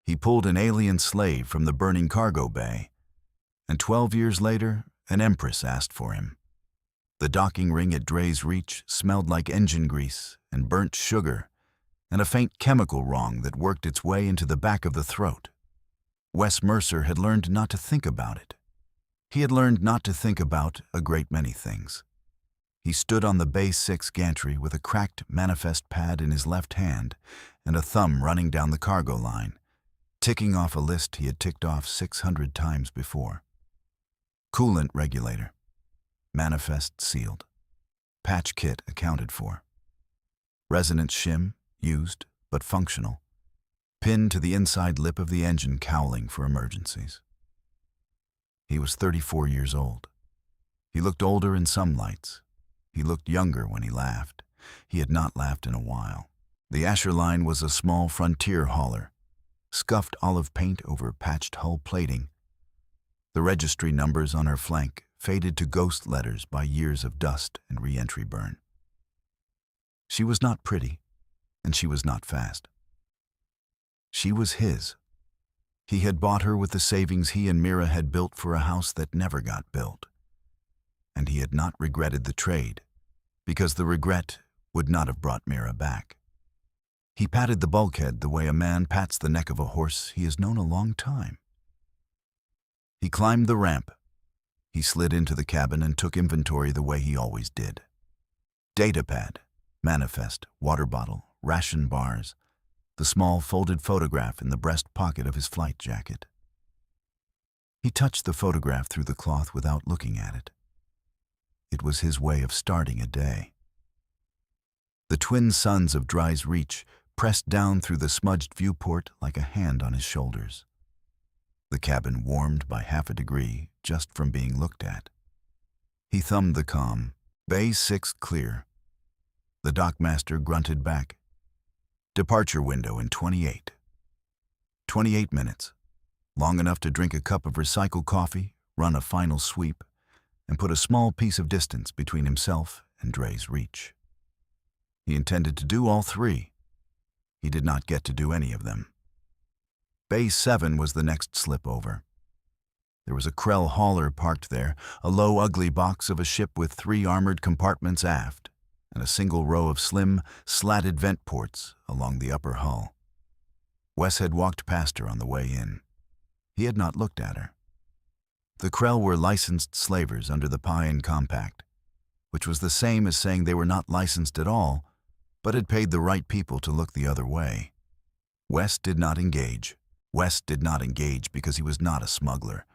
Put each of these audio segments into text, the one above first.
He pulled an alien slave from the burning cargo bay, and 12 years later, an Empress asked for him. The docking ring at Drey's Reach smelled like engine grease and burnt sugar and a faint chemical wrong that worked its way into the back of the throat. Wes Mercer had learned not to think about it. He had learned not to think about a great many things. He stood on the Bay 6 gantry with a cracked manifest pad in his left hand and a thumb running down the cargo line, ticking off a list he had ticked off 600 times before. Coolant regulator. Manifest sealed. Patch kit accounted for. Resonance shim used but functional. Pinned to the inside lip of the engine cowling for emergencies. He was 34 years old. He looked older in some lights. He looked younger when he laughed. He had not laughed in a while. The Asher line was a small frontier hauler, scuffed olive paint over patched hull plating. The registry numbers on her flank faded to ghost letters by years of dust and re-entry burn. She was not pretty, and she was not fast. She was his. He had bought her with the savings he and Mira had built for a house that never got built. And he had not regretted the trade, because the regret would not have brought Mira back. He patted the bulkhead the way a man pats the neck of a horse he has known a long time. He climbed the ramp. He slid into the cabin and took inventory the way he always did. Datapad, manifest, water bottle, ration bars, the small folded photograph in the breast pocket of his flight jacket. He touched the photograph through the cloth without looking at it. It was his way of starting a day. The twin suns of Drey's Reach pressed down through the smudged viewport like a hand on his shoulders. The cabin warmed by half a degree just from being looked at. He thumbed the comm. Bay 6 clear. The dockmaster grunted back. Departure window in 28. 28 minutes. Long enough to drink a cup of recycled coffee, run a final sweep, and put a small piece of distance between himself and Drey's Reach. He intended to do all three. He did not get to do any of them. Bay 7 was the next slip over. There was a Krell hauler parked there, a low, ugly box of a ship with 3 armored compartments aft, and a single row of slim, slatted vent ports along the upper hull. Wes had walked past her on the way in. He had not looked at her. The Krell were licensed slavers under the Payan Compact, which was the same as saying they were not licensed at all, but had paid the right people to look the other way. Wes did not engage. Wes did not engage because he was not a smuggler,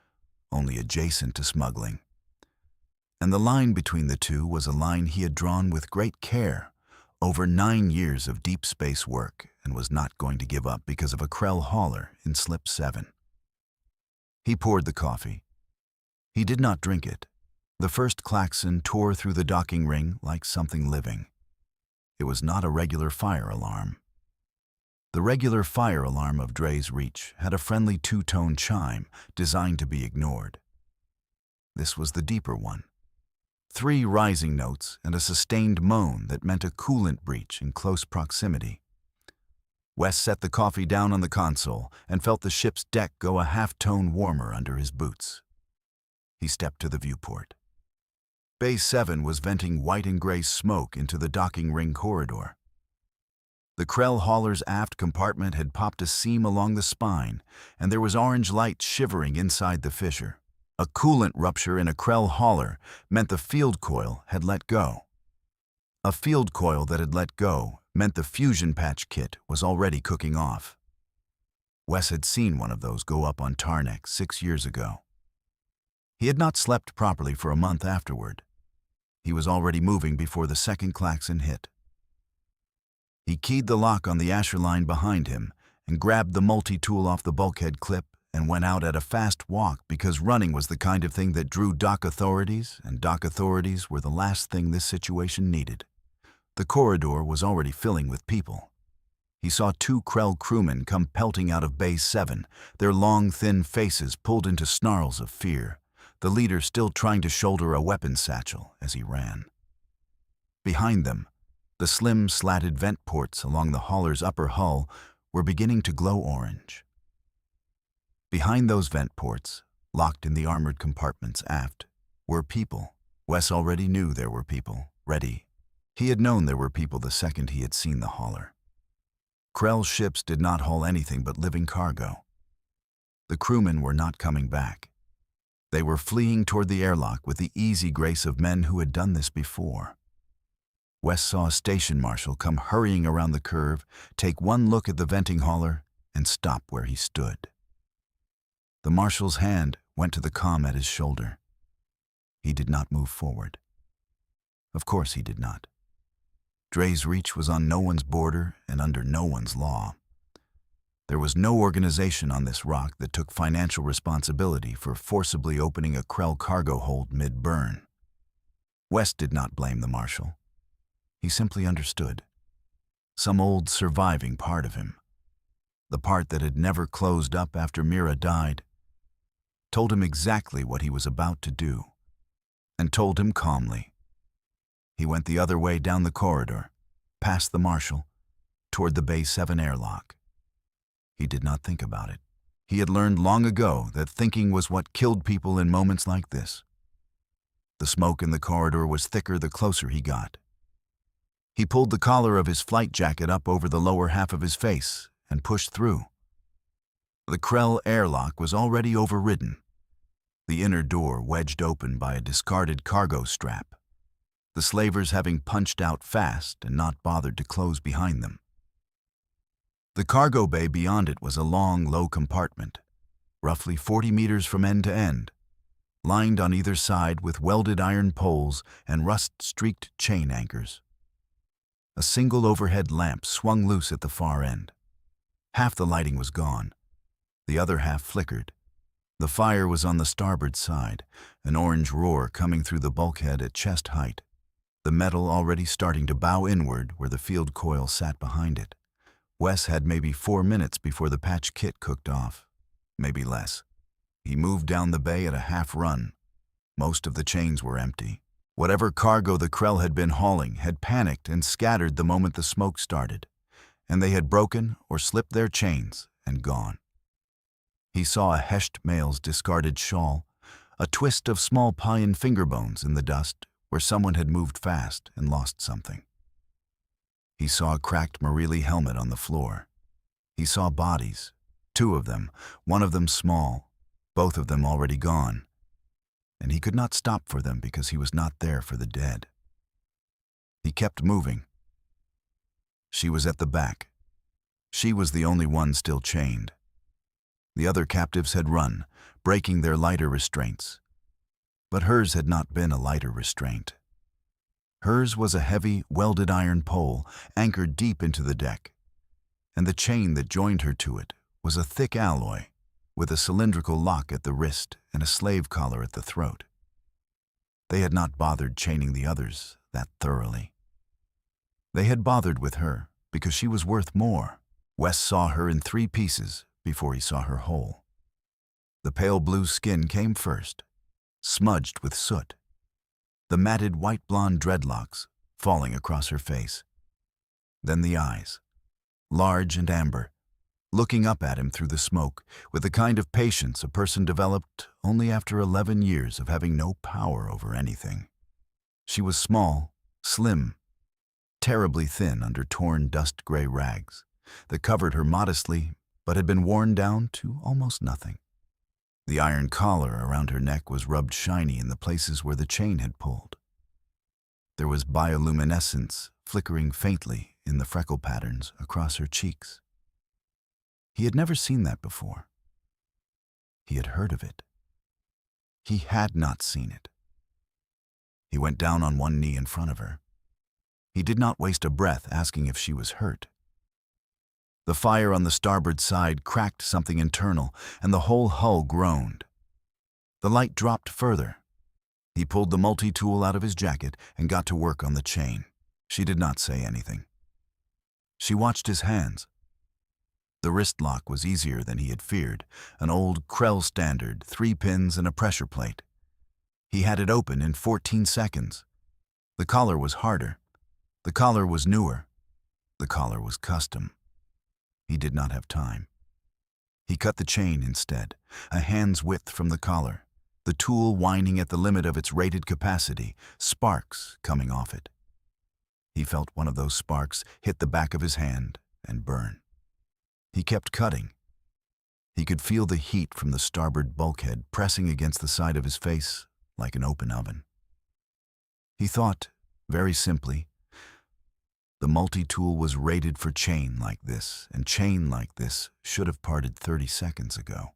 only adjacent to smuggling. And the line between the two was a line he had drawn with great care over 9 years of deep space work and was not going to give up because of a Krell hauler in slip 7. He poured the coffee. He did not drink it. The first klaxon tore through the docking ring like something living. It was not a regular fire alarm. The regular fire alarm of Drey's Reach had a friendly 2-tone chime designed to be ignored. This was the deeper one. 3 rising notes and a sustained moan that meant a coolant breach in close proximity. Wes set the coffee down on the console and felt the ship's deck go a half-tone warmer under his boots. He stepped to the viewport. Bay 7 was venting white and gray smoke into the docking ring corridor. The Krell hauler's aft compartment had popped a seam along the spine, and there was orange light shivering inside the fissure. A coolant rupture in a Krell hauler meant the field coil had let go. A field coil that had let go meant the fusion patch kit was already cooking off. Wes had seen one of those go up on Tarnek 6 years ago. He had not slept properly for a month afterward. He was already moving before the second klaxon hit. He keyed the lock on the Asher line behind him and grabbed the multi-tool off the bulkhead clip and went out at a fast walk because running was the kind of thing that drew dock authorities, and dock authorities were the last thing this situation needed. The corridor was already filling with people. He saw 2 Krell crewmen come pelting out of Bay 7, their long, thin faces pulled into snarls of fear, the leader still trying to shoulder a weapon satchel as he ran. Behind them, the slim, slatted vent ports along the hauler's upper hull were beginning to glow orange. Behind those vent ports, locked in the armored compartments aft, were people. Wes already knew there were people, ready. He had known there were people the second he had seen the hauler. Krell's ships did not haul anything but living cargo. The crewmen were not coming back. They were fleeing toward the airlock with the easy grace of men who had done this before. Wes saw a station marshal come hurrying around the curve, take one look at the venting hauler, and stop where he stood. The marshal's hand went to the comm at his shoulder. He did not move forward. Of course he did not. Drey's reach was on no one's border and under no one's law. There was no organization on this rock that took financial responsibility for forcibly opening a Krell cargo hold mid-burn. Wes did not blame the marshal. He simply understood. Some old surviving part of him, the part that had never closed up after Mira died, told him exactly what he was about to do, and told him calmly. He went the other way down the corridor, past the marshal, toward the Bay 7 airlock. He did not think about it. He had learned long ago that thinking was what killed people in moments like this. The smoke in the corridor was thicker the closer he got. He pulled the collar of his flight jacket up over the lower half of his face and pushed through. The Krell airlock was already overridden, the inner door wedged open by a discarded cargo strap, the slavers having punched out fast and not bothered to close behind them. The cargo bay beyond it was a long, low compartment, roughly 40 meters from end to end, lined on either side with welded iron poles and rust-streaked chain anchors. A single overhead lamp swung loose at the far end. Half the lighting was gone. The other half flickered. The fire was on the starboard side, an orange roar coming through the bulkhead at chest height, the metal already starting to bow inward where the field coil sat behind it. Wes had maybe 4 minutes before the patch kit cooked off, maybe less. He moved down the bay at a half run. Most of the chains were empty. Whatever cargo the Krell had been hauling had panicked and scattered the moment the smoke started, and they had broken or slipped their chains and gone. He saw a heshed male's discarded shawl, a twist of small pie and finger bones in the dust where someone had moved fast and lost something. He saw a cracked Marili helmet on the floor. He saw bodies, 2 of them, one of them small, both of them already gone. And he could not stop for them because he was not there for the dead. He kept moving. She was at the back. She was the only one still chained. The other captives had run, breaking their lighter restraints. But hers had not been a lighter restraint. Hers was a heavy, welded iron pole anchored deep into the deck, and the chain that joined her to it was a thick alloy with a cylindrical lock at the wrist and a slave collar at the throat. They had not bothered chaining the others that thoroughly. They had bothered with her because she was worth more. Wes saw her in 3 pieces before he saw her whole. The pale blue skin came first, smudged with soot. The matted white-blonde dreadlocks falling across her face. Then the eyes, large and amber, looking up at him through the smoke with the kind of patience a person developed only after 11 years of having no power over anything. She was small, slim, terribly thin under torn dust-gray rags that covered her modestly but had been worn down to almost nothing. The iron collar around her neck was rubbed shiny in the places where the chain had pulled. There was bioluminescence flickering faintly in the freckle patterns across her cheeks. He had never seen that before. He had heard of it. He had not seen it. He went down on one knee in front of her. He did not waste a breath asking if she was hurt. The fire on the starboard side cracked something internal, and the whole hull groaned. The light dropped further. He pulled the multitool out of his jacket and got to work on the chain. She did not say anything. She watched his hands. The wrist lock was easier than he had feared, an old Krell standard, 3 pins and a pressure plate. He had it open in 14 seconds. The collar was harder. The collar was newer. The collar was custom. He did not have time. He cut the chain instead, a hand's width from the collar, the tool whining at the limit of its rated capacity, sparks coming off it. He felt one of those sparks hit the back of his hand and burn. He kept cutting. He could feel the heat from the starboard bulkhead pressing against the side of his face like an open oven. He thought, very simply, the multi-tool was rated for chain like this, and chain like this should have parted 30 seconds ago.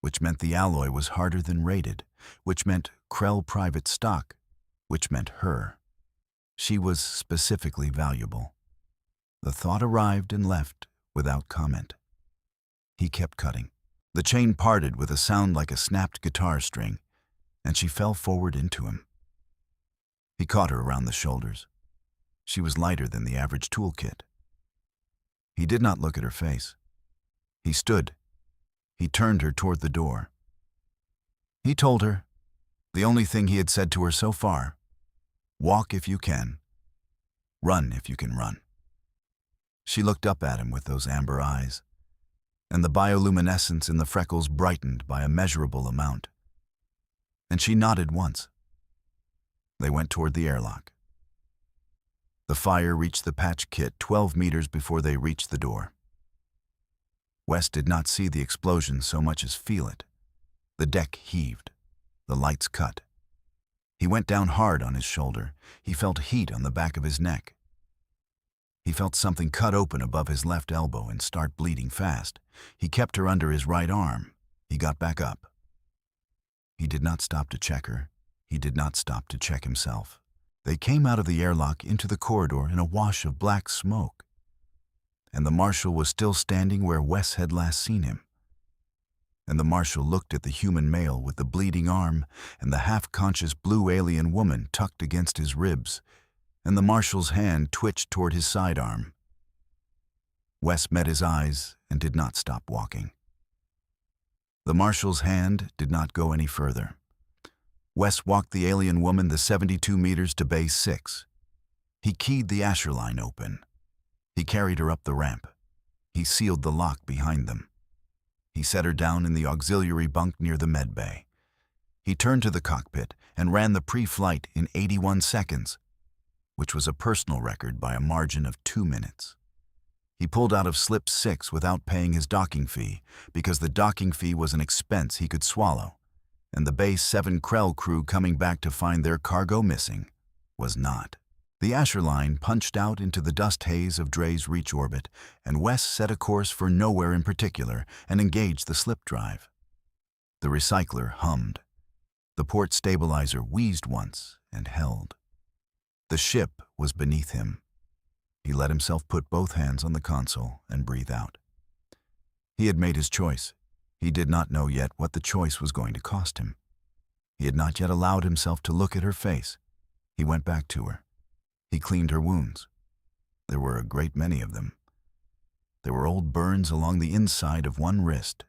Which meant the alloy was harder than rated, which meant Krell private stock, which meant her. She was specifically valuable. The thought arrived and left without comment. He kept cutting. The chain parted with a sound like a snapped guitar string, and she fell forward into him. He caught her around the shoulders. She was lighter than the average toolkit. He did not look at her face. He stood. He turned her toward the door. He told her, the only thing he had said to her so far, walk if you can, run if you can run. She looked up at him with those amber eyes, and the bioluminescence in the freckles brightened by a measurable amount. And she nodded once. They went toward the airlock. The fire reached the patch kit 12 meters before they reached the door. Wes did not see the explosion so much as feel it. The deck heaved. The lights cut. He went down hard on his shoulder. He felt heat on the back of his neck. He felt something cut open above his left elbow and start bleeding fast. He kept her under his right arm. He got back up. He did not stop to check her. He did not stop to check himself. They came out of the airlock into the corridor in a wash of black smoke. And the marshal was still standing where Wes had last seen him. And the marshal looked at the human male with the bleeding arm and the half-conscious blue alien woman tucked against his ribs, and the marshal's hand twitched toward his sidearm. Wes met his eyes and did not stop walking. The marshal's hand did not go any further. Wes walked the alien woman the 72 meters to Bay 6. He keyed the Asher line open. He carried her up the ramp. He sealed the lock behind them. He set her down in the auxiliary bunk near the med bay. He turned to the cockpit and ran the pre-flight in 81 seconds, which was a personal record by a margin of 2 minutes. He pulled out of slip 6 without paying his docking fee, because the docking fee was an expense he could swallow, and the Bay 7 Krell crew coming back to find their cargo missing was not. The Asher line punched out into the dust haze of Drey's reach orbit, and Wes set a course for nowhere in particular and engaged the slip drive. The recycler hummed. The port stabilizer wheezed once and held. The ship was beneath him. He let himself put both hands on the console and breathe out. He had made his choice. He did not know yet what the choice was going to cost him. He had not yet allowed himself to look at her face. He went back to her. He cleaned her wounds. There were a great many of them. There were old burns along the inside of one wrist,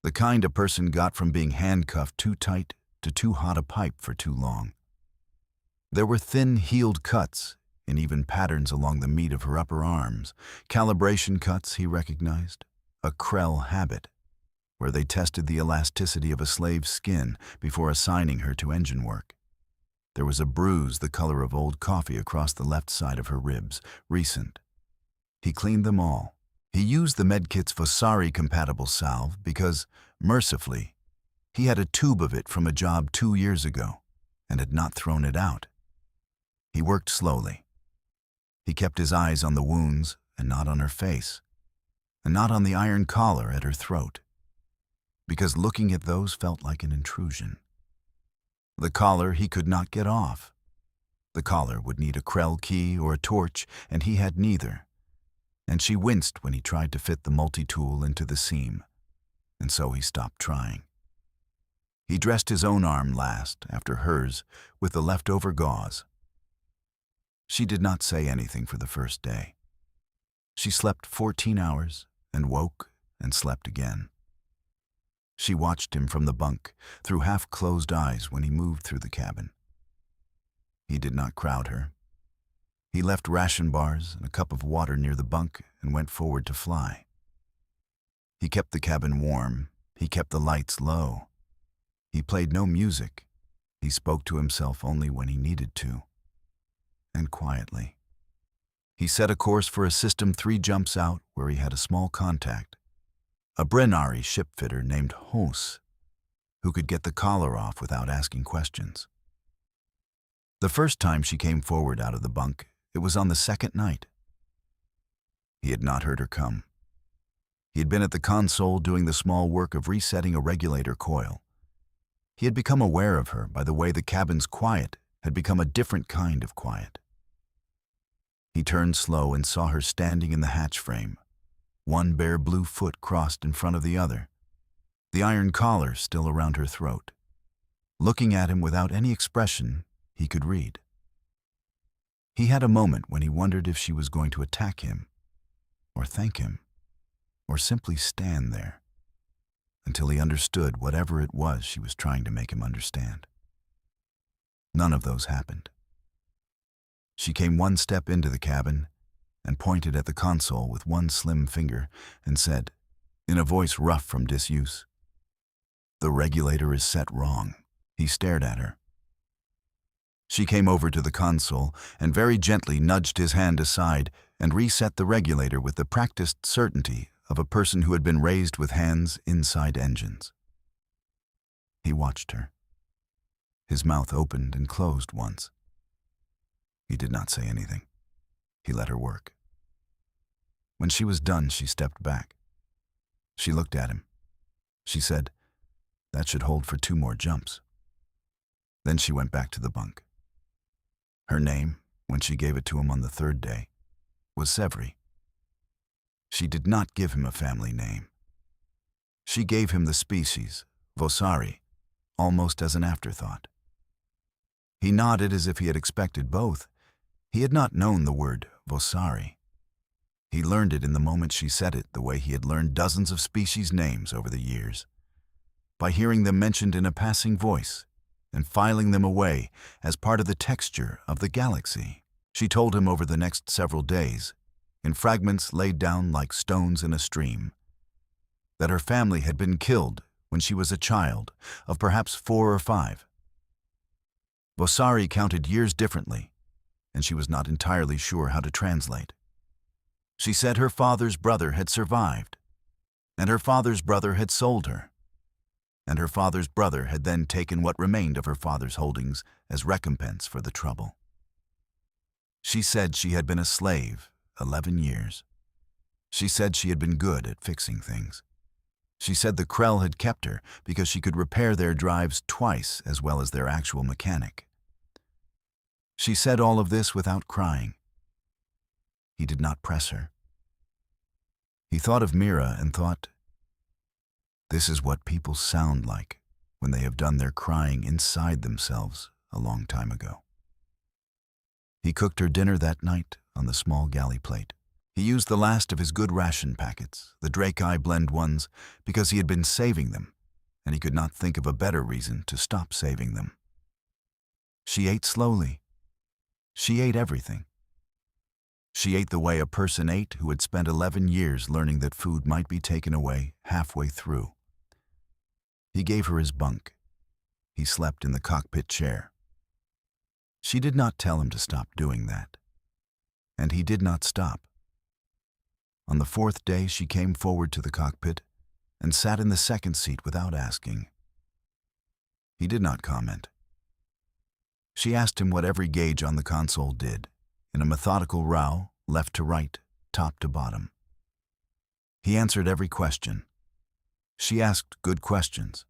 the kind a person got from being handcuffed too tight to too hot a pipe for too long. There were thin, healed cuts in even patterns along the meat of her upper arms, calibration cuts he recognized, a Krell habit, where they tested the elasticity of a slave's skin before assigning her to engine work. There was a bruise the color of old coffee across the left side of her ribs, recent. He cleaned them all. He used the medkit's Vasari-compatible salve because, mercifully, he had a tube of it from a job 2 years ago and had not thrown it out. He worked slowly. He kept his eyes on the wounds and not on her face, and not on the iron collar at her throat, because looking at those felt like an intrusion. The collar he could not get off. The collar would need a Krell key or a torch, and he had neither. And she winced when he tried to fit the multi-tool into the seam, and so he stopped trying. He dressed his own arm last, after hers, with the leftover gauze. She did not say anything for the first day. She slept 14 hours and woke and slept again. She watched him from the bunk, through half-closed eyes when he moved through the cabin. He did not crowd her. He left ration bars and a cup of water near the bunk and went forward to fly. He kept the cabin warm. He kept the lights low. He played no music. He spoke to himself only when he needed to, and quietly. He set a course for a system 3 jumps out where he had a small contact, a Brennari shipfitter named Hos, who could get the collar off without asking questions. The first time she came forward out of the bunk, it was on the second night. He had not heard her come. He had been at the console doing the small work of resetting a regulator coil. He had become aware of her by the way the cabin's quiet had become a different kind of quiet. He turned slow and saw her standing in the hatch frame, one bare blue foot crossed in front of the other, the iron collar still around her throat. Looking at him without any expression, he could read. He had a moment when he wondered if she was going to attack him, or thank him, or simply stand there, until he understood whatever it was she was trying to make him understand. None of those happened. She came one step into the cabin and pointed at the console with one slim finger and said, in a voice rough from disuse, "The regulator is set wrong." He stared at her. She came over to the console and very gently nudged his hand aside and reset the regulator with the practiced certainty of a person who had been raised with hands inside engines. He watched her. His mouth opened and closed once. He did not say anything. He let her work. When she was done, she stepped back. She looked at him. She said, "That should hold for 2 more jumps." Then she went back to the bunk. Her name, when she gave it to him on the 3rd day, was Severi. She did not give him a family name. She gave him the species, Vosari, almost as an afterthought. He nodded as if he had expected both. He had not known the word Vosari. He learned it in the moment she said it, the way he had learned dozens of species names over the years, by hearing them mentioned in a passing voice and filing them away as part of the texture of the galaxy. She told him over the next several days, in fragments laid down like stones in a stream, that her family had been killed when she was a child of perhaps 4 or 5. Vosari counted years differently, and she was not entirely sure how to translate. She said her father's brother had survived, and her father's brother had sold her, and her father's brother had then taken what remained of her father's holdings as recompense for the trouble. She said she had been a slave 11 years. She said she had been good at fixing things. She said the Krell had kept her because she could repair their drives twice as well as their actual mechanic. She said all of this without crying. He did not press her. He thought of Mira and thought, this is what people sound like when they have done their crying inside themselves a long time ago. He cooked her dinner that night on the small galley plate. He used the last of his good ration packets, the Drey blend ones, because he had been saving them, and he could not think of a better reason to stop saving them. She ate slowly. She ate everything. She ate the way a person ate who had spent 11 years learning that food might be taken away halfway through. He gave her his bunk. He slept in the cockpit chair. She did not tell him to stop doing that, and he did not stop. On the 4th day, she came forward to the cockpit and sat in the second seat without asking. He did not comment. She asked him what every gauge on the console did, in a methodical row, left to right, top to bottom. He answered every question. She asked good questions.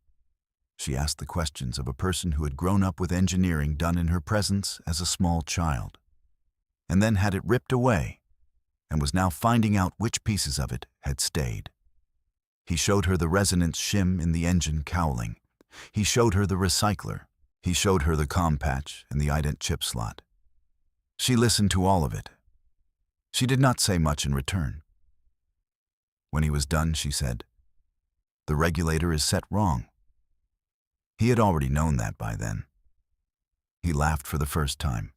She asked the questions of a person who had grown up with engineering done in her presence as a small child, and then had it ripped away, and was now finding out which pieces of it had stayed. He showed her the resonance shim in the engine cowling. He showed her the recycler. He showed her the COM patch and the ident chip slot. She listened to all of it. She did not say much in return. When he was done, she said, "The regulator is set wrong." He had already known that by then. He laughed for the first time.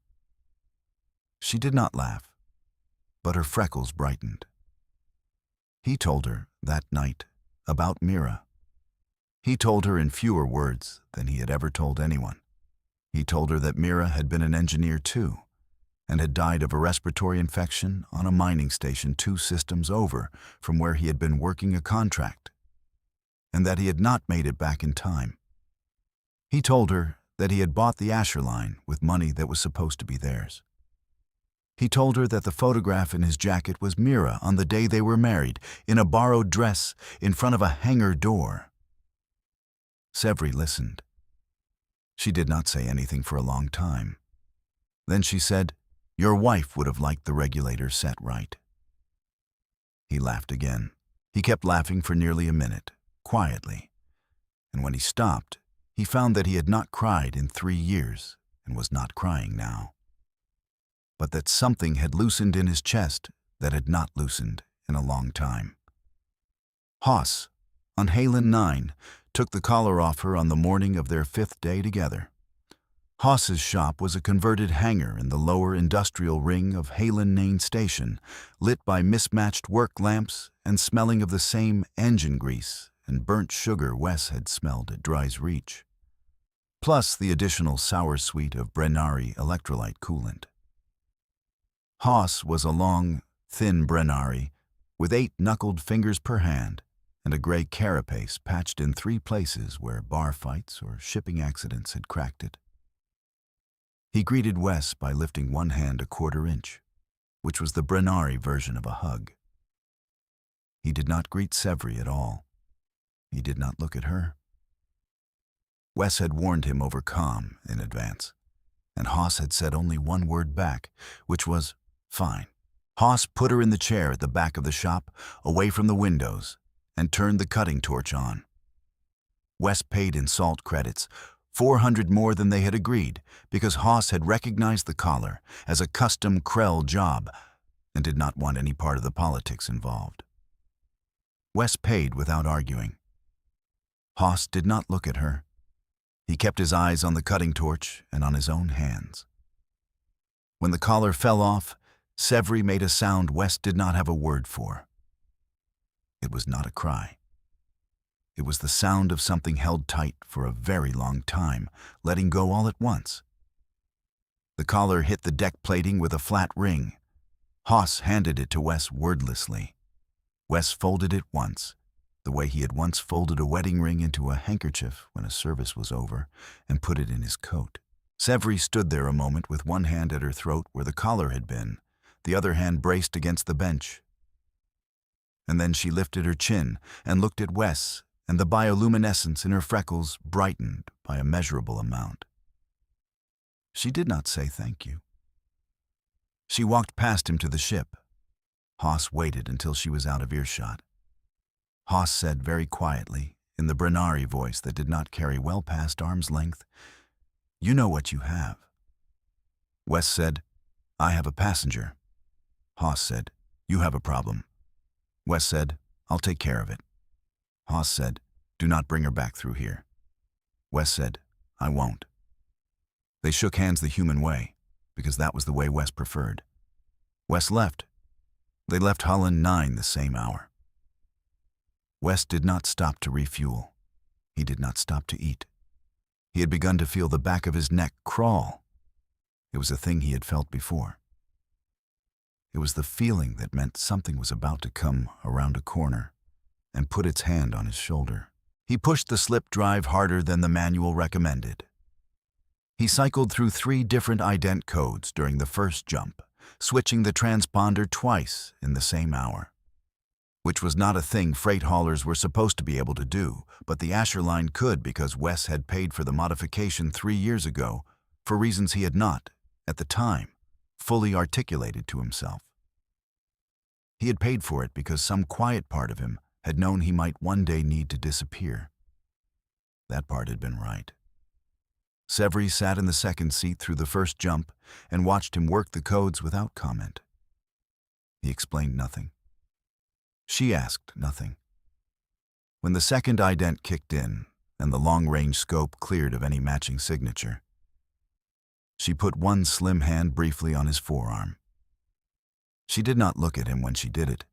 She did not laugh, but her freckles brightened. He told her, that night, about Mira. He told her in fewer words than he had ever told anyone. He told her that Mira had been an engineer too, and had died of a respiratory infection on a mining station 2 systems over from where he had been working a contract, and that he had not made it back in time. He told her that he had bought the Asher line with money that was supposed to be theirs. He told her that the photograph in his jacket was Mira on the day they were married, in a borrowed dress, in front of a hangar door. Severi listened. She did not say anything for a long time. Then she said, "Your wife would have liked the regulator set right." He laughed again. He kept laughing for nearly a minute, quietly, and when he stopped, he found that he had not cried in 3 years and was not crying now, but that something had loosened in his chest that had not loosened in a long time. Haas, on Halen 9, took the collar off her on the morning of their 5th day together. Haas's shop was a converted hangar in the lower industrial ring of Halen 9 Station, lit by mismatched work lamps and smelling of the same engine grease and burnt sugar Wes had smelled at Drey's Reach, plus the additional sour sweet of Brennari electrolyte coolant. Haas was a long, thin Brennari with 8 knuckled fingers per hand and a gray carapace patched in 3 places where bar fights or shipping accidents had cracked it. He greeted Wes by lifting one hand a 1/4 inch, which was the Brennari version of a hug. He did not greet Severi at all. He did not look at her. Wes had warned him over comm in advance, and Haas had said only one word back, which was, "Fine." Haas put her in the chair at the back of the shop, away from the windows, and turned the cutting torch on. Wes paid in salt credits, 400 more than they had agreed, because Haas had recognized the collar as a custom Krell job and did not want any part of the politics involved. Wes paid without arguing. Haas did not look at her. He kept his eyes on the cutting torch and on his own hands. When the collar fell off, Severi made a sound Wes did not have a word for. It was not a cry. It was the sound of something held tight for a very long time, letting go all at once. The collar hit the deck plating with a flat ring. Haas handed it to Wes wordlessly. Wes folded it once, the way he had once folded a wedding ring into a handkerchief when a service was over, and put it in his coat. Severi stood there a moment with one hand at her throat where the collar had been, the other hand braced against the bench. And then she lifted her chin and looked at Wes, and the bioluminescence in her freckles brightened by a measurable amount. She did not say thank you. She walked past him to the ship. Haas waited until she was out of earshot. Haas said very quietly, in the Brennari voice that did not carry well past arm's length, "You know what you have." Wes said, "I have a passenger." Haas said, "You have a problem." Wes said, "I'll take care of it." Haas said, "Do not bring her back through here." Wes said, "I won't." They shook hands the human way, because that was the way Wes preferred. Wes left. They left Holland 9 the same hour. Wes did not stop to refuel. He did not stop to eat. He had begun to feel the back of his neck crawl. It was a thing he had felt before. It was the feeling that meant something was about to come around a corner and put its hand on his shoulder. He pushed the slip drive harder than the manual recommended. He cycled through 3 different ident codes during the first jump, switching the transponder twice in the same hour, which was not a thing freight haulers were supposed to be able to do, but the Asher line could because Wes had paid for the modification 3 years ago for reasons he had not, at the time, fully articulated to himself. He had paid for it because some quiet part of him had known he might one day need to disappear. That part had been right. Severi sat in the second seat through the first jump and watched him work the codes without comment. He explained nothing. She asked nothing. When the second ident kicked in and the long-range scope cleared of any matching signature, she put one slim hand briefly on his forearm. She did not look at him when she did it.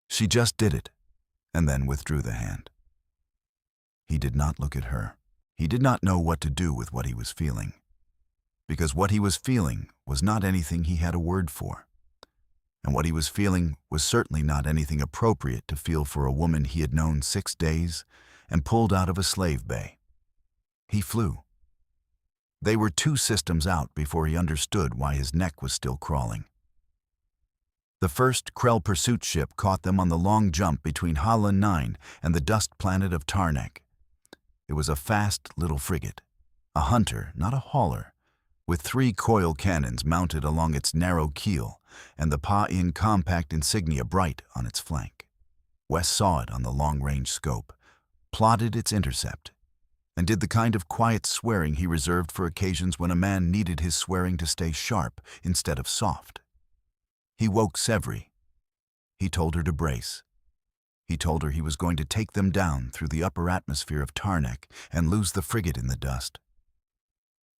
She just did it, and then withdrew the hand. He did not look at her. He did not know what to do with what he was feeling, because what he was feeling was not anything he had a word for, and what he was feeling was certainly not anything appropriate to feel for a woman he had known 6 days and pulled out of a slave bay. He flew. They were 2 systems out before he understood why his neck was still crawling. The first Krell pursuit ship caught them on the long jump between Hala 9 and the dust planet of Tarnek. It was a fast little frigate, a hunter, not a hauler, with 3 coil cannons mounted along its narrow keel and the Pa-In compact insignia bright on its flank. Wes saw it on the long-range scope, plotted its intercept, and did the kind of quiet swearing he reserved for occasions when a man needed his swearing to stay sharp instead of soft. He woke Sevri. He told her to brace. He told her he was going to take them down through the upper atmosphere of Tarnek and lose the frigate in the dust.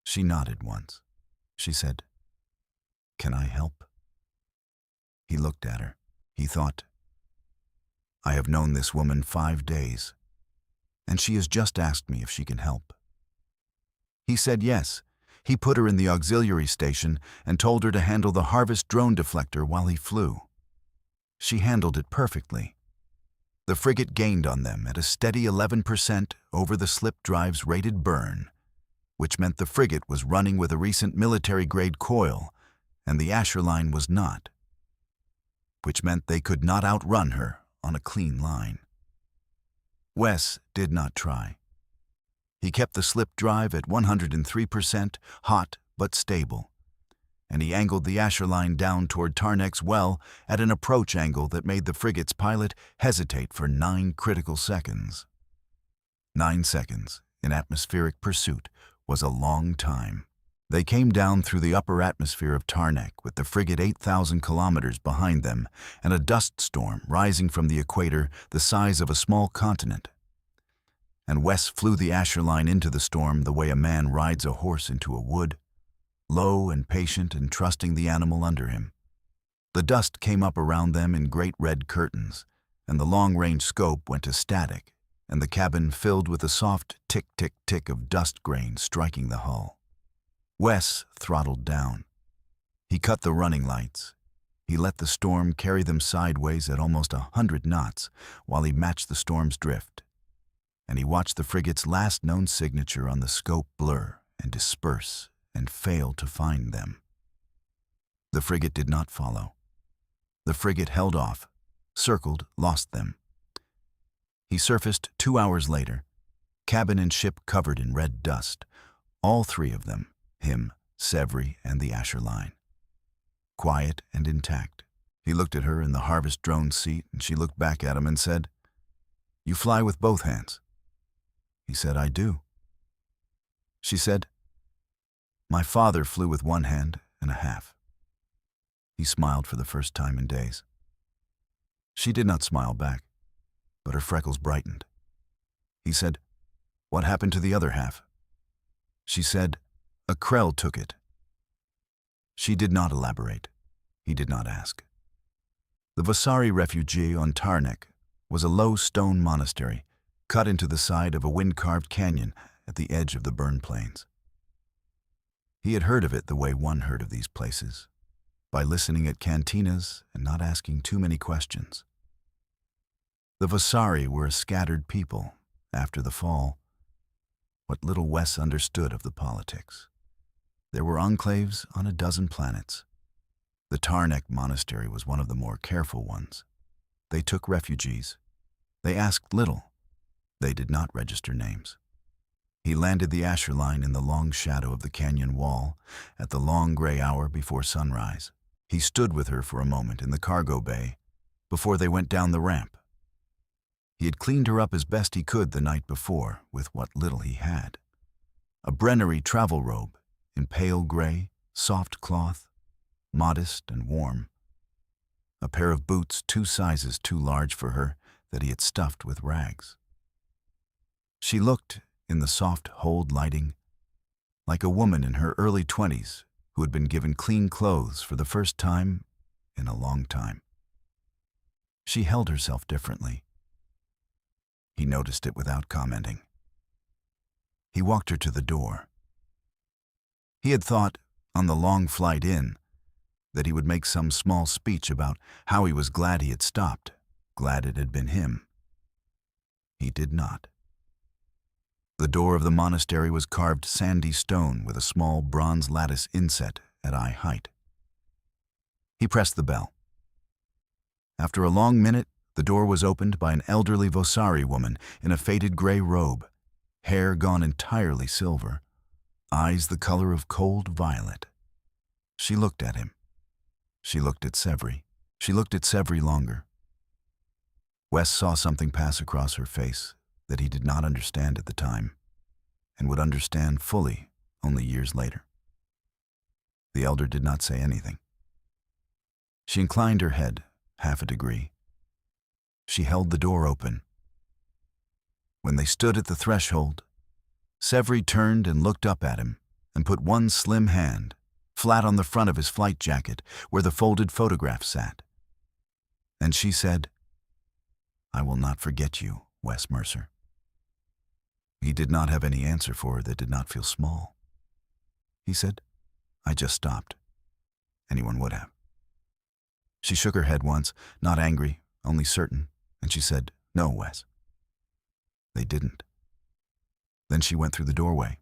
She nodded once. She said, "Can I help?" He looked at her. He thought, "I have known this woman 5 days, and she has just asked me if she can help." He said yes. He put her in the auxiliary station and told her to handle the harvest drone deflector while he flew. She handled it perfectly. The frigate gained on them at a steady 11% over the slip drive's rated burn, which meant the frigate was running with a recent military-grade coil, and the Asher line was not, which meant they could not outrun her on a clean line. Wes did not try. He kept the slip drive at 103%, hot but stable, and he angled the Asher line down toward Tarnek's well at an approach angle that made the frigate's pilot hesitate for 9 critical seconds. 9 seconds in atmospheric pursuit was a long time. They came down through the upper atmosphere of Tarnek with the frigate 8,000 kilometers behind them and a dust storm rising from the equator the size of a small continent. And Wes flew the Asher line into the storm the way a man rides a horse into a wood, low and patient and trusting the animal under him. The dust came up around them in great red curtains, and the long-range scope went to static, and the cabin filled with a soft tick-tick-tick of dust grains striking the hull. Wes throttled down. He cut the running lights. He let the storm carry them sideways at almost 100 knots while he matched the storm's drift. And he watched the frigate's last known signature on the scope blur and disperse and fail to find them. The frigate did not follow. The frigate held off, circled, lost them. He surfaced 2 hours later, cabin and ship covered in red dust, all 3 of them, him, Sevri, and the Asher line. Quiet and intact. He looked at her in the harvest drone seat, and she looked back at him and said, "You fly with both hands." He said, "I do." She said, "My father flew with 1 hand and a half." He smiled for the first time in days. She did not smile back, but her freckles brightened. He said, "What happened to the other half?" She said, "A Krell took it." She did not elaborate. He did not ask. The Vasari refugee on Tarnek was a low stone monastery cut into the side of a wind-carved canyon at the edge of the burned plains. He had heard of it the way one heard of these places, by listening at cantinas and not asking too many questions. The Vasari were a scattered people after the fall. What little Wes understood of the politics. There were enclaves on a dozen planets. The Tarnek monastery was one of the more careful ones. They took refugees. They asked little. They did not register names. He landed the Asher line in the long shadow of the canyon wall at the long gray hour before sunrise. He stood with her for a moment in the cargo bay before they went down the ramp. He had cleaned her up as best he could the night before with what little he had. A Brennery travel robe in pale gray, soft cloth, modest and warm. A pair of boots 2 sizes too large for her that he had stuffed with rags. She looked, in the soft hold lighting, like a woman in her early 20s who had been given clean clothes for the first time in a long time. She held herself differently. He noticed it without commenting. He walked her to the door. He had thought, on the long flight in, that he would make some small speech about how he was glad he had stopped, glad it had been him. He did not. The door of the monastery was carved sandy stone with a small bronze lattice inset at eye height. He pressed the bell. After a long minute, the door was opened by an elderly Vosari woman in a faded gray robe, hair gone entirely silver, eyes the color of cold violet. She looked at him. She looked at Severi. She looked at Severi longer. Wes saw something pass across her face that he did not understand at the time, and would understand fully only years later. The elder did not say anything. She inclined her head half a degree. She held the door open. When they stood at the threshold, Severi turned and looked up at him and put one slim hand flat on the front of his flight jacket where the folded photograph sat. And she said, "I will not forget you, Wes Mercer." He did not have any answer for her that did not feel small. He said, "I just stopped." Anyone would have. She shook her head once, not angry, only certain, and she said, "No, Wes." They didn't. Then she went through the doorway.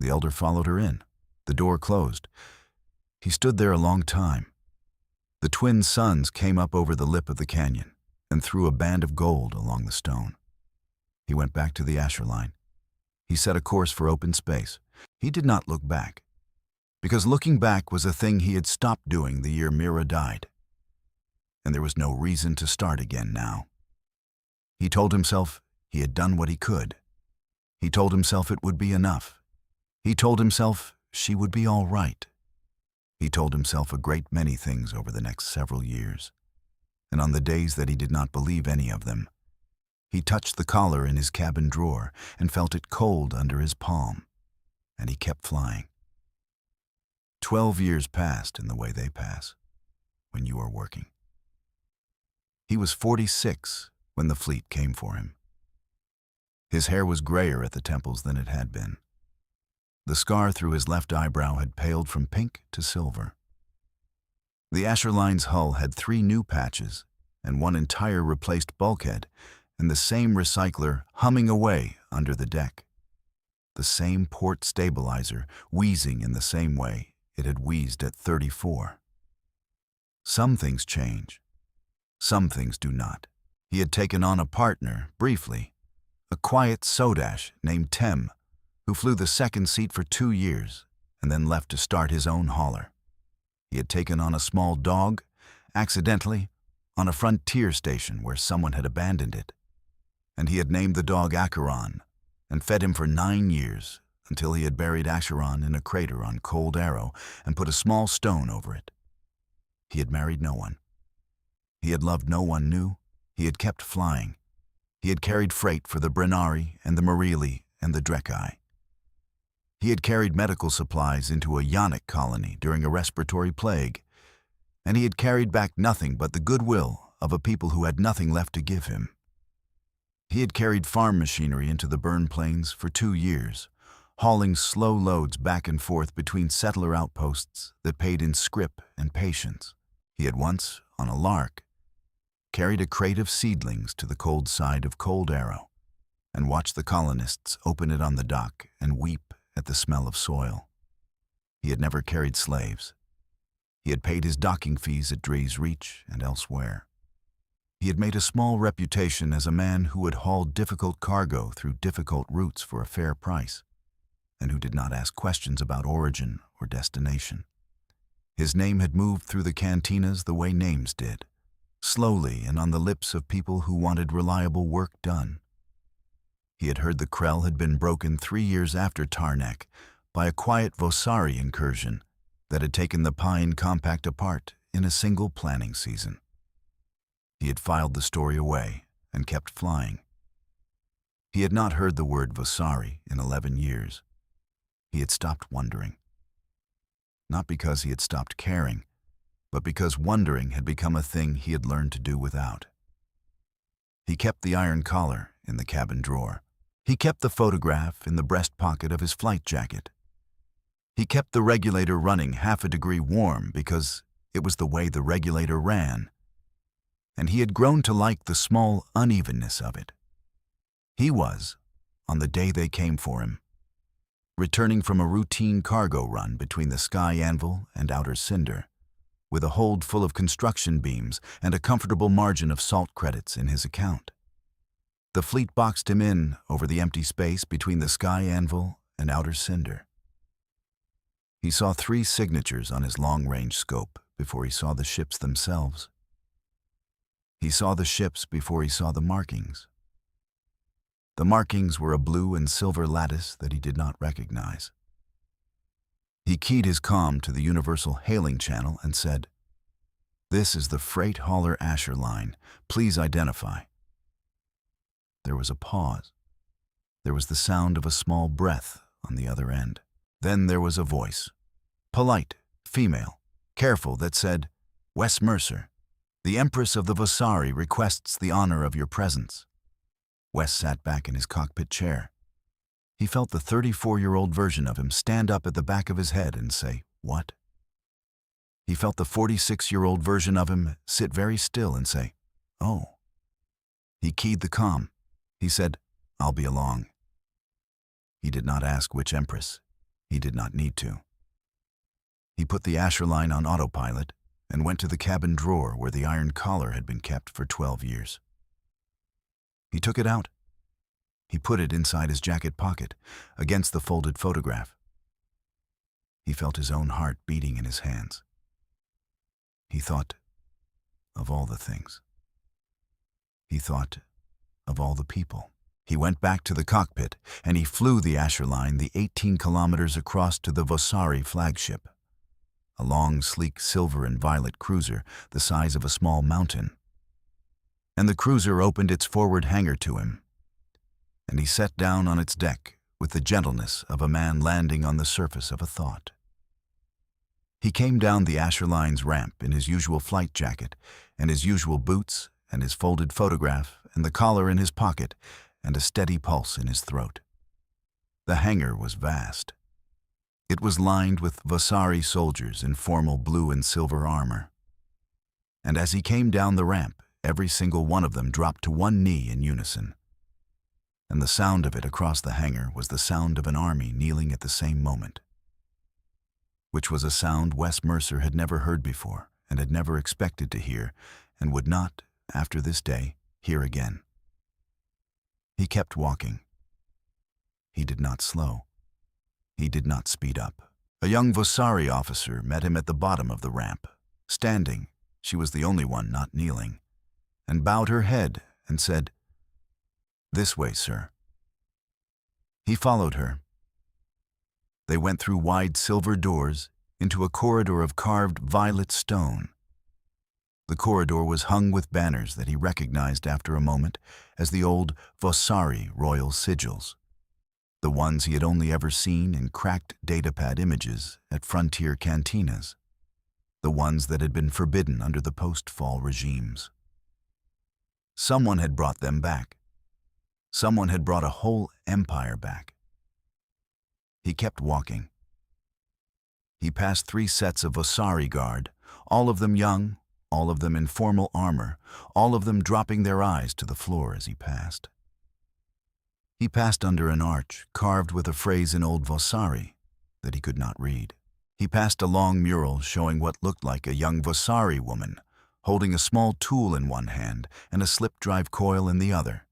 The elder followed her in. The door closed. He stood there a long time. The twin suns came up over the lip of the canyon and threw a band of gold along the stone. He went back to the Asher line. He set a course for open space. He did not look back, because looking back was a thing he had stopped doing the year Mira died, and there was no reason to start again now. He told himself he had done what he could. He told himself it would be enough. He told himself she would be all right. He told himself a great many things over the next several years, and on the days that he did not believe any of them, he touched the collar in his cabin drawer and felt it cold under his palm, and he kept flying. 12 years passed in the way they pass when you are working. He was 46 when the fleet came for him. His hair was grayer at the temples than it had been. The scar through his left eyebrow had paled from pink to silver. The Asher line's hull had 3 new patches and 1 entire replaced bulkhead, and the same recycler humming away under the deck. The same port stabilizer wheezing in the same way it had wheezed at 34. Some things change. Some things do not. He had taken on a partner, briefly, a quiet Sodash named Tem, who flew the second seat for 2 years and then left to start his own hauler. He had taken on a small dog, accidentally, on a frontier station where someone had abandoned it. And he had named the dog Acheron and fed him for 9 years until he had buried Acheron in a crater on Cold Arrow and put a small stone over it. He had married no one. He had loved no one new. He had kept flying. He had carried freight for the Brenari and the Marili and the Drey. He had carried medical supplies into a Yonic colony during a respiratory plague, and he had carried back nothing but the goodwill of a people who had nothing left to give him. He had carried farm machinery into the Burn Plains for 2 years, hauling slow loads back and forth between settler outposts that paid in scrip and patience. He had once, on a lark, carried a crate of seedlings to the cold side of Cold Arrow and watched the colonists open it on the dock and weep at the smell of soil. He had never carried slaves. He had paid his docking fees at Drey's Reach and elsewhere. He had made a small reputation as a man who would haul difficult cargo through difficult routes for a fair price, and who did not ask questions about origin or destination. His name had moved through the cantinas the way names did, slowly and on the lips of people who wanted reliable work done. He had heard the Krell had been broken 3 years after Tarnak by a quiet Vosari incursion that had taken the Pine Compact apart in a single planning season. He had filed the story away and kept flying. He had not heard the word Vosari in 11 years. He had stopped wondering. Not because he had stopped caring, but because wondering had become a thing he had learned to do without. He kept the iron collar in the cabin drawer. He kept the photograph in the breast pocket of his flight jacket. He kept the regulator running half a degree warm because it was the way the regulator ran, and he had grown to like the small unevenness of it. He was, on the day they came for him, returning from a routine cargo run between the Sky Anvil and Outer Cinder, with a hold full of construction beams and a comfortable margin of salt credits in his account. The fleet boxed him in over the empty space between the Sky Anvil and Outer Cinder. He saw 3 signatures on his long-range scope before he saw the ships themselves. He saw the ships before he saw the markings. The markings were a blue and silver lattice that he did not recognize. He keyed his comm to the universal hailing channel and said, "This is the freight hauler Asher line. Please identify." There was a pause. There was the sound of a small breath on the other end. Then there was a voice, polite, female, careful, that said, "Wes Mercer, the Empress of the Vossari requests the honor of your presence." Wes sat back in his cockpit chair. He felt the 34-year-old version of him stand up at the back of his head and say, "What?" He felt the 46-year-old version of him sit very still and say, "Oh." He keyed the comm. He said, "I'll be along." He did not ask which Empress. He did not need to. He put the Asher line on autopilot and went to the cabin drawer where the iron collar had been kept for 12 years. He took it out. He put it inside his jacket pocket, against the folded photograph. He felt his own heart beating in his hands. He thought of all the things. He thought of all the people. He went back to the cockpit, and he flew the Asher line the 18 kilometers across to the Vossari flagship, a long, sleek silver and violet cruiser the size of a small mountain. And the cruiser opened its forward hangar to him, and he sat down on its deck with the gentleness of a man landing on the surface of a thought. He came down the Asher line's ramp in his usual flight jacket and his usual boots and his folded photograph and the collar in his pocket and a steady pulse in his throat. The hangar was vast. It was lined with Vossari soldiers in formal blue and silver armor. And as he came down the ramp, every single one of them dropped to one knee in unison. And the sound of it across the hangar was the sound of an army kneeling at the same moment, which was a sound Wes Mercer had never heard before and had never expected to hear and would not, after this day, hear again. He kept walking. He did not slow. He did not speed up. A young Vossari officer met him at the bottom of the ramp, standing, she was the only one not kneeling, and bowed her head and said, "This way, sir." He followed her. They went through wide silver doors into a corridor of carved violet stone. The corridor was hung with banners that he recognized after a moment as the old Vossari royal sigils, the ones he had only ever seen in cracked datapad images at frontier cantinas, the ones that had been forbidden under the post-fall regimes. Someone had brought them back. Someone had brought a whole empire back. He kept walking. He passed 3 sets of Vossari guard, all of them young, all of them in formal armor, all of them dropping their eyes to the floor as he passed. He passed under an arch carved with a phrase in Old Vossari that he could not read. He passed a long mural showing what looked like a young Vossari woman, holding a small tool in one hand and a slip-drive coil in the other.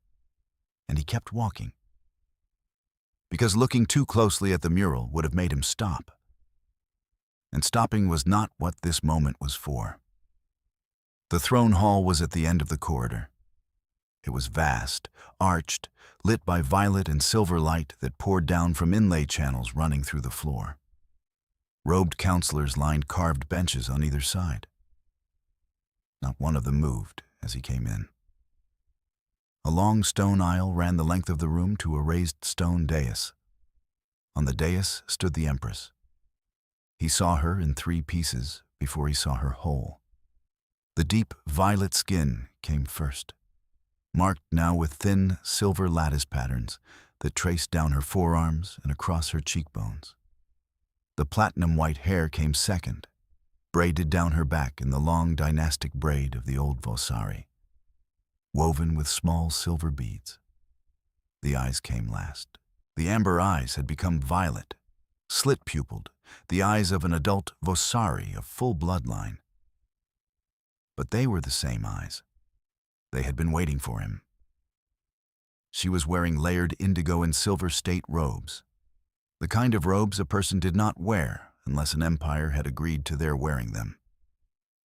And he kept walking, because looking too closely at the mural would have made him stop. And stopping was not what this moment was for. The throne hall was at the end of the corridor. It was vast, arched, lit by violet and silver light that poured down from inlay channels running through the floor. Robed counselors lined carved benches on either side. Not one of them moved as he came in. A long stone aisle ran the length of the room to a raised stone dais. On the dais stood the Empress. He saw her in 3 pieces before he saw her whole. The deep violet skin came first. marked now with thin, silver lattice patterns that traced down her forearms and across her cheekbones. The platinum-white hair came second, braided down her back in the long dynastic braid of the old Vosari, woven with small silver beads. The eyes came last. The amber eyes had become violet, slit-pupilled, the eyes of an adult Vosari of full bloodline. But they were the same eyes. They had been waiting for him. She was wearing layered indigo and silver state robes, the kind of robes a person did not wear unless an empire had agreed to their wearing them.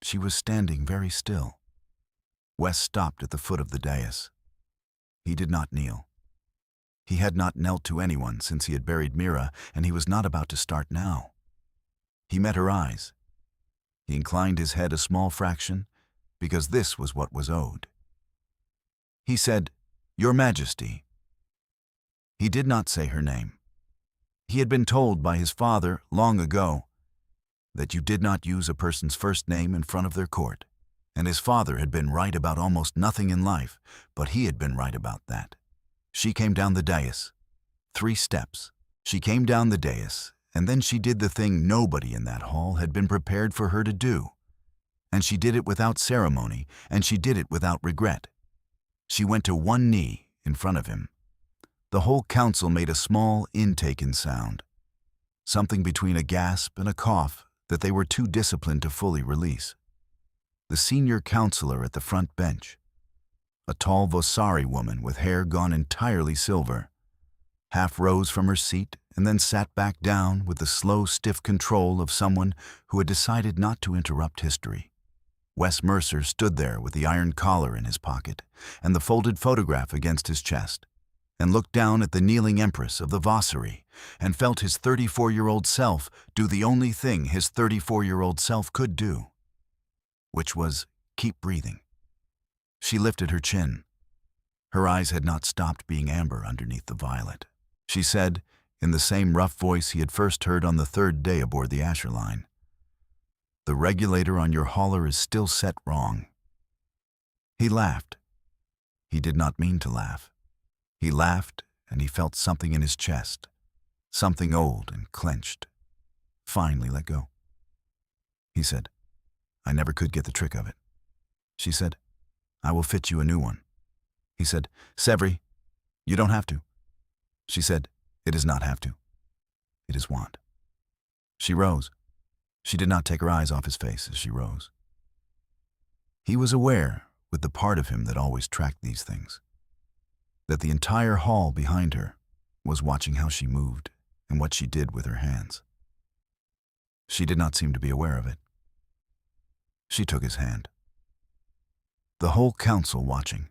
She was standing very still. Wes stopped at the foot of the dais. He did not kneel. He had not knelt to anyone since he had buried Mira, and he was not about to start now. He met her eyes. He inclined his head a small fraction, because this was what was owed. He said, "Your Majesty." He did not say her name. He had been told by his father long ago that you did not use a person's first name in front of their court, and his father had been right about almost nothing in life, but he had been right about that. She came down the dais. 3 steps. She came down the dais, and then she did the thing nobody in that hall had been prepared for her to do. And she did it without ceremony, and she did it without regret. She went to one knee in front of him. The whole council made a small, intaken sound, something between a gasp and a cough that they were too disciplined to fully release. The senior counselor at the front bench, a tall Vosari woman with hair gone entirely silver, half rose from her seat and then sat back down with the slow, stiff control of someone who had decided not to interrupt history. Wes Mercer stood there with the iron collar in his pocket and the folded photograph against his chest, and looked down at the kneeling Empress of the Vosari and felt his 34-year-old self do the only thing his 34-year-old self could do, which was keep breathing. She lifted her chin. Her eyes had not stopped being amber underneath the violet. She said, in the same rough voice he had first heard on the 3rd day aboard the Asher line, "The regulator on your hauler is still set wrong." He laughed. He did not mean to laugh. He laughed, and he felt something in his chest, something old and clenched. Finally let go. He said, "I never could get the trick of it." She said, "I will fit you a new one." He said, "Sevri, you don't have to." She said, "It is not have to. It is want." She rose. She did not take her eyes off his face as she rose. He was aware, with the part of him that always tracked these things, that the entire hall behind her was watching how she moved and what she did with her hands. She did not seem to be aware of it. She took his hand. The whole council watching,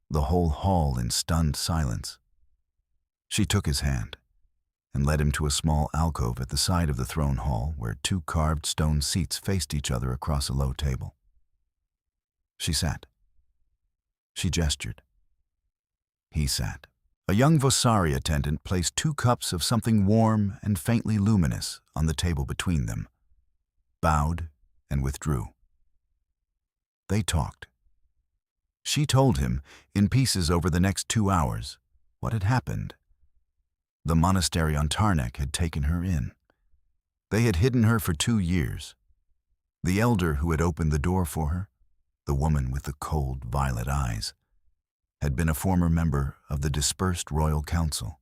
the whole hall in stunned silence. She took his hand and led him to a small alcove at the side of the throne hall where 2 carved stone seats faced each other across a low table. She sat. She gestured. He sat. A young Vosari attendant placed 2 cups of something warm and faintly luminous on the table between them, bowed, and withdrew. They talked. She told him, in pieces over the next 2 hours, what had happened. The monastery on Tarnek had taken her in. They had hidden her for 2 years. The elder who had opened the door for her, the woman with the cold violet eyes, had been a former member of the dispersed royal council,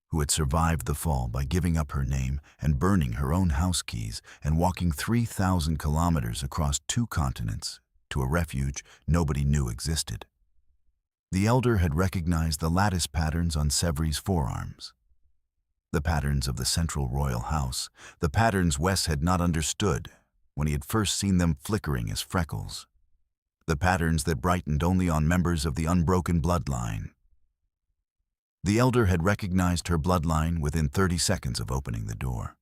who had survived the fall by giving up her name and burning her own house keys and walking 3,000 kilometers across 2 continents to a refuge nobody knew existed. The elder had recognized the lattice patterns on Sevri's forearms, the patterns of the central royal house, the patterns Wes had not understood when he had first seen them flickering as freckles, the patterns that brightened only on members of the unbroken bloodline. The elder had recognized her bloodline within 30 seconds of opening the door.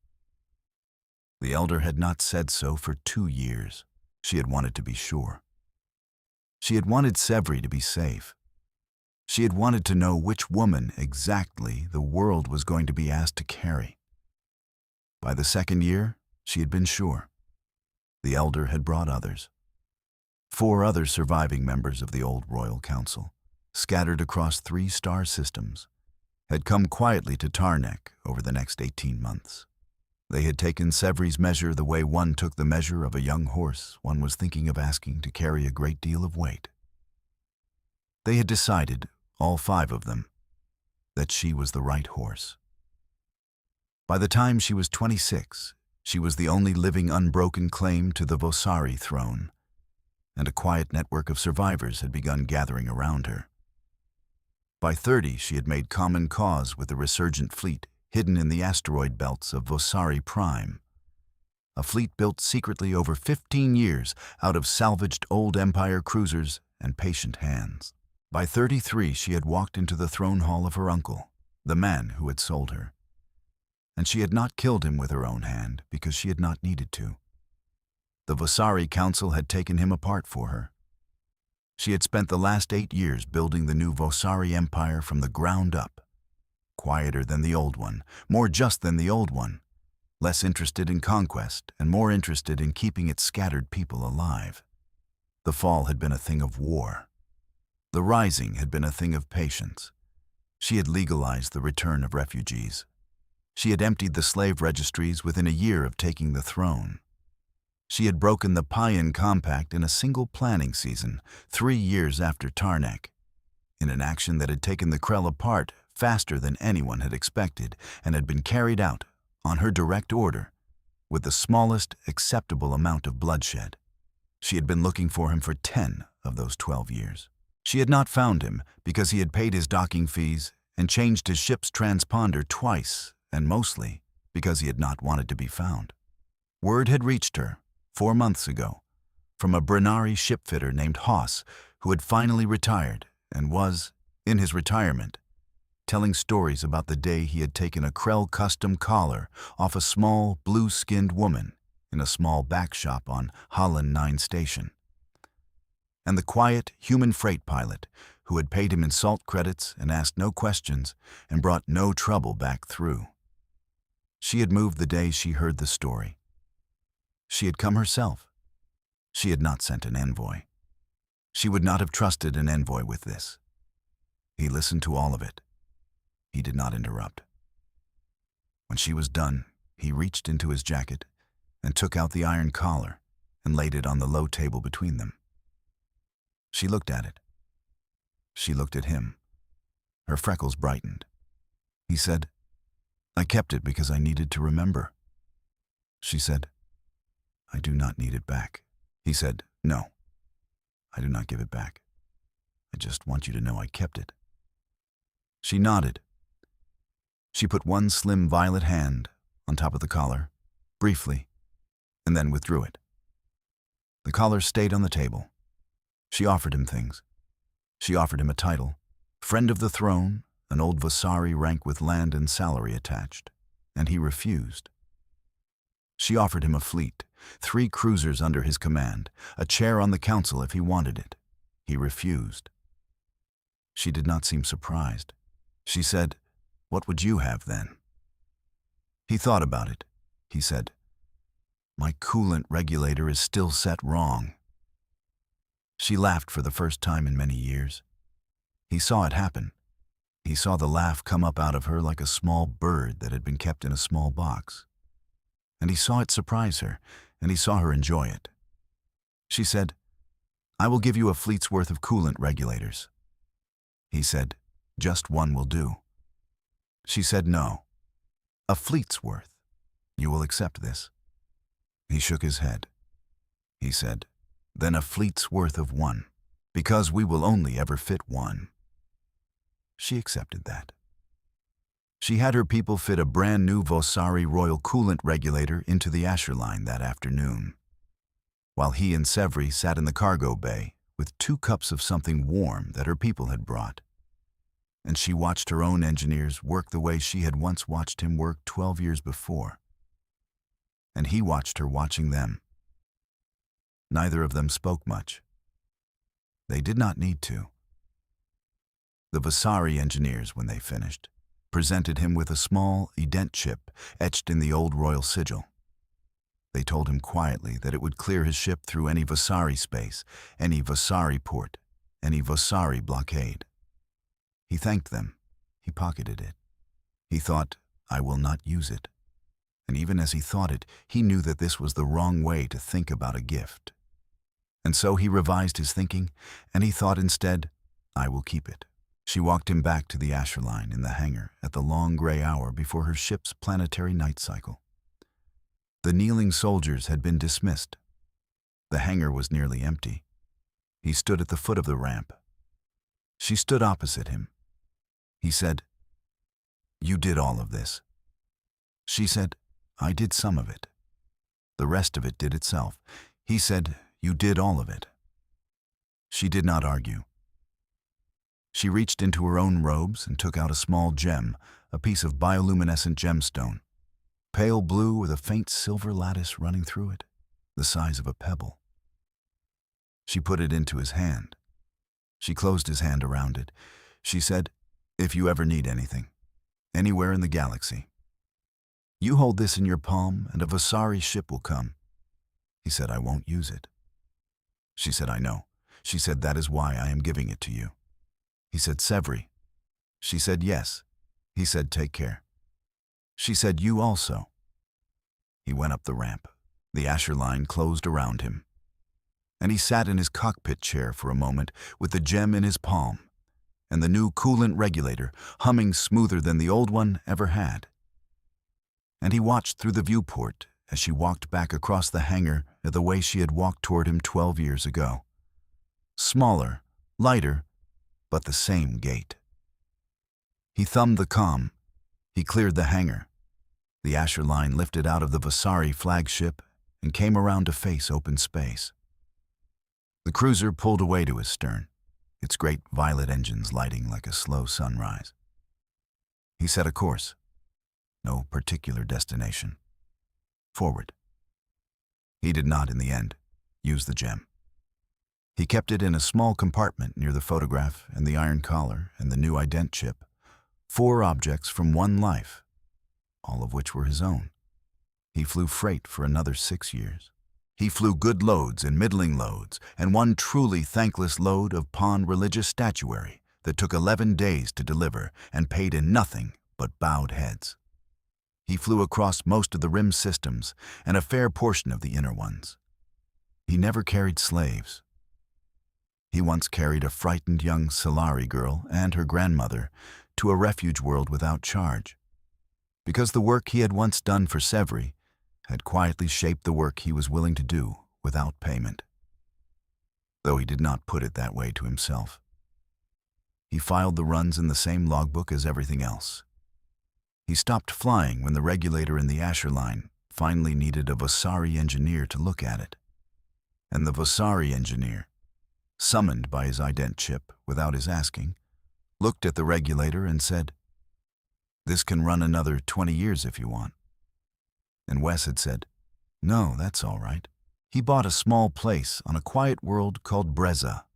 The elder had not said so for 2 years. She had wanted to be sure. She had wanted Sevri to be safe. She had wanted to know which woman exactly the world was going to be asked to carry. By the 2nd year, she had been sure. The elder had brought others. 4 other surviving members of the old royal council, scattered across 3 star systems, had come quietly to Tarnek over the next 18 months. They had taken Sevri's measure the way one took the measure of a young horse one was thinking of asking to carry a great deal of weight. They had decided, all 5 of them, that she was the right horse. By the time she was 26, she was the only living unbroken claim to the Vosari throne, and a quiet network of survivors had begun gathering around her. By 30, she had made common cause with the resurgent fleet hidden in the asteroid belts of Vosari Prime, a fleet built secretly over 15 years out of salvaged old Empire cruisers and patient hands. By 33, she had walked into the throne hall of her uncle, the man who had sold her. And she had not killed him with her own hand because she had not needed to. The Vosari Council had taken him apart for her. She had spent the last 8 years building the new Vosari Empire from the ground up, quieter than the old one, more just than the old one, less interested in conquest and more interested in keeping its scattered people alive. The fall had been a thing of war. The rising had been a thing of patience. She had legalized the return of refugees. She had emptied the slave registries within a year of taking the throne. She had broken the Payan Compact in a single planning season, 3 years after Tarnek, in an action that had taken the Krell apart faster than anyone had expected and had been carried out, on her direct order, with the smallest acceptable amount of bloodshed. She had been looking for him for 10 of those 12 years. She had not found him because he had paid his docking fees and changed his ship's transponder twice, and mostly because he had not wanted to be found. Word had reached her, 4 months ago, from a Brenari shipfitter named Haas, who had finally retired and was, in his retirement, telling stories about the day he had taken a Krell custom collar off a small, blue-skinned woman in a small back shop on Holland 9 Station. And the quiet, human freight pilot who had paid him in salt credits and asked no questions and brought no trouble back through. She had moved the day she heard the story. She had come herself. She had not sent an envoy. She would not have trusted an envoy with this. He listened to all of it. He did not interrupt. When she was done, he reached into his jacket and took out the iron collar and laid it on the low table between them. She looked at it. She looked at him. Her freckles brightened. He said, "I kept it because I needed to remember." She said, "I do not need it back." He said, "No, I do not give it back. I just want you to know I kept it." She nodded. She put one slim violet hand on top of the collar, briefly, and then withdrew it. The collar stayed on the table. She offered him things. She offered him a title, Friend of the Throne, an old Vosari rank with land and salary attached, and he refused. She offered him a fleet, 3 cruisers under his command, a chair on the council if he wanted it. He refused. She did not seem surprised. She said, "What would you have then?" He thought about it. He said, "My coolant regulator is still set wrong." She laughed for the first time in many years. He saw it happen. He saw the laugh come up out of her like a small bird that had been kept in a small box. And he saw it surprise her, and he saw her enjoy it. She said, "I will give you a fleet's worth of coolant regulators." He said, "Just one will do." She said, "No, a fleet's worth. You will accept this." He shook his head. He said, "Then a fleet's worth of 1, because we will only ever fit 1. She accepted that. She had her people fit a brand new Vosari Royal coolant regulator into the Asher line that afternoon, while he and Sevri sat in the cargo bay with 2 cups of something warm that her people had brought. And she watched her own engineers work the way she had once watched him work 12 years before. And he watched her watching them. Neither of them spoke much. They did not need to. The Vosari engineers, when they finished, presented him with a small edent chip etched in the old royal sigil. They told him quietly that it would clear his ship through any Vosari space, any Vosari port, any Vosari blockade. He thanked them. He pocketed it. He thought, I will not use it. And even as he thought it, he knew that this was the wrong way to think about a gift. And so he revised his thinking, and he thought instead, I will keep it. She walked him back to the Asher line in the hangar at the long gray hour before her ship's planetary night cycle. The kneeling soldiers had been dismissed. The hangar was nearly empty. He stood at the foot of the ramp. She stood opposite him. He said, You did all of this. She said, I did some of it. The rest of it did itself. He said, You did all of it. She did not argue. She reached into her own robes and took out a small gem, a piece of bioluminescent gemstone, pale blue with a faint silver lattice running through it, the size of a pebble. She put it into his hand. She closed his hand around it. She said, If you ever need anything, anywhere in the galaxy, you hold this in your palm and a Vasari ship will come. He said, I won't use it. She said, I know. She said, that is why I am giving it to you. He said, Sevri. She said, yes. He said, take care. She said, you also. He went up the ramp. The Asher line closed around him. And he sat in his cockpit chair for a moment with the gem in his palm and the new coolant regulator humming smoother than the old one ever had. And he watched through the viewport as she walked back across the hangar the way she had walked toward him 12 years ago. Smaller, lighter, but the same gait. He thumbed the comm. He cleared the hangar. The Asher line lifted out of the Vasari flagship and came around to face open space. The cruiser pulled away to his stern, its great violet engines lighting like a slow sunrise. He set a course. No particular destination. Forward. He did not, in the end, use the gem. He kept it in a small compartment near the photograph and the iron collar and the new ident chip, 4 objects from one life, all of which were his own. He flew freight for another 6 years. He flew good loads and middling loads, and one truly thankless load of pawn religious statuary that took 11 days to deliver and paid in nothing but bowed heads. He flew across most of the rim systems and a fair portion of the inner ones. He never carried slaves. He once carried a frightened young Solari girl and her grandmother to a refuge world without charge, because the work he had once done for Sevri had quietly shaped the work he was willing to do without payment, though he did not put it that way to himself. He filed the runs in the same logbook as everything else. He stopped flying when the regulator in the Asher line finally needed a Vasari engineer to look at it. And the Vasari engineer, summoned by his ident chip without his asking, looked at the regulator and said, "This can run another 20 years if you want." And Wes had said, "No, that's all right." He bought a small place on a quiet world called Breza,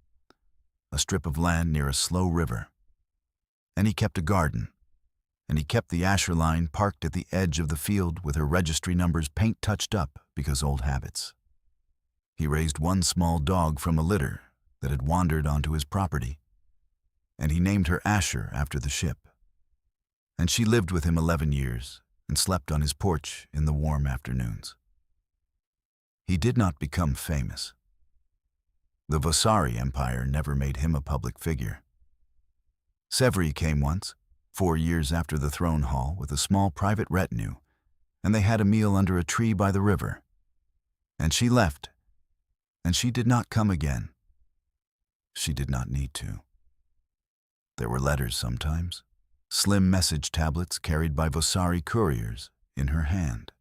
a strip of land near a slow river. And he kept a garden. And he kept the Asher line parked at the edge of the field with her registry numbers paint-touched up because old habits. He raised one small dog from a litter that had wandered onto his property, and he named her Asher after the ship. And she lived with him 11 years and slept on his porch in the warm afternoons. He did not become famous. The Vasari Empire never made him a public figure. Sevri came once, 4 years after the throne hall, with a small private retinue, and they had a meal under a tree by the river. And she left, and she did not come again. She did not need to. There were letters sometimes, slim message tablets carried by Vasari couriers in her hand.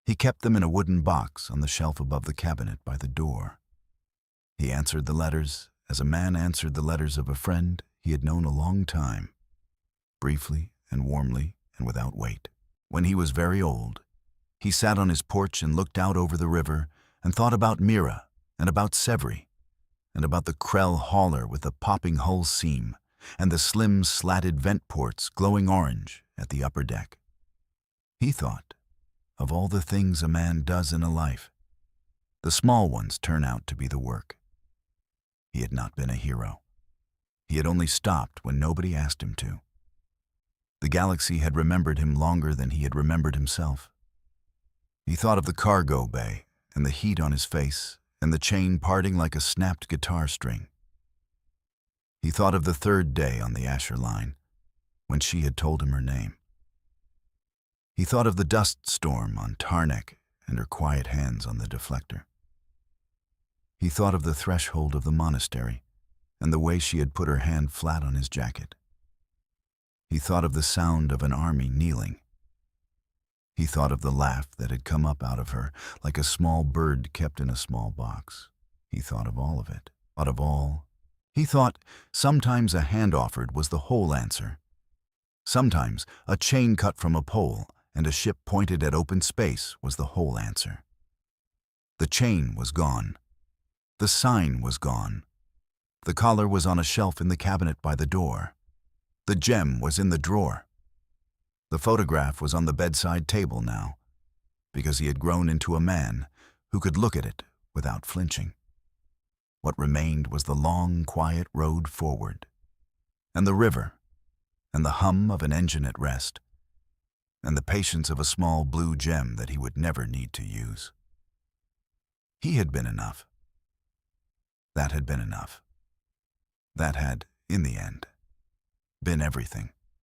He kept them in a wooden box on the shelf above the cabinet by the door. He answered the letters as a man answered the letters of a friend he had known a long time, briefly and warmly and without weight. When he was very old, he sat on his porch and looked out over the river and thought about Mira and about Sevri and about the Krell hauler with the popping hull seam and the slim slatted vent ports glowing orange at the upper deck. He thought, of all the things a man does in a life, the small ones turn out to be the work. He had not been a hero. He had only stopped when nobody asked him to. The galaxy had remembered him longer than he had remembered himself. He thought of the cargo bay, and the heat on his face, and the chain parting like a snapped guitar string. He thought of the third day on the Asher line, when she had told him her name. He thought of the dust storm on Tarnek and her quiet hands on the deflector. He thought of the threshold of the monastery and the way she had put her hand flat on his jacket. He thought of the sound of an army kneeling. He thought of the laugh that had come up out of her like a small bird kept in a small box. He thought of all of it, thought of all. He thought sometimes a hand offered was the whole answer. Sometimes a chain cut from a pole and a ship pointed at open space was the whole answer. The chain was gone. The sign was gone. The collar was on a shelf in the cabinet by the door. The gem was in the drawer. The photograph was on the bedside table now, because he had grown into a man who could look at it without flinching. What remained was the long, quiet road forward, and the river, and the hum of an engine at rest, and the patience of a small blue gem that he would never need to use. He had been enough. That had been enough. That had, in the end, been everything.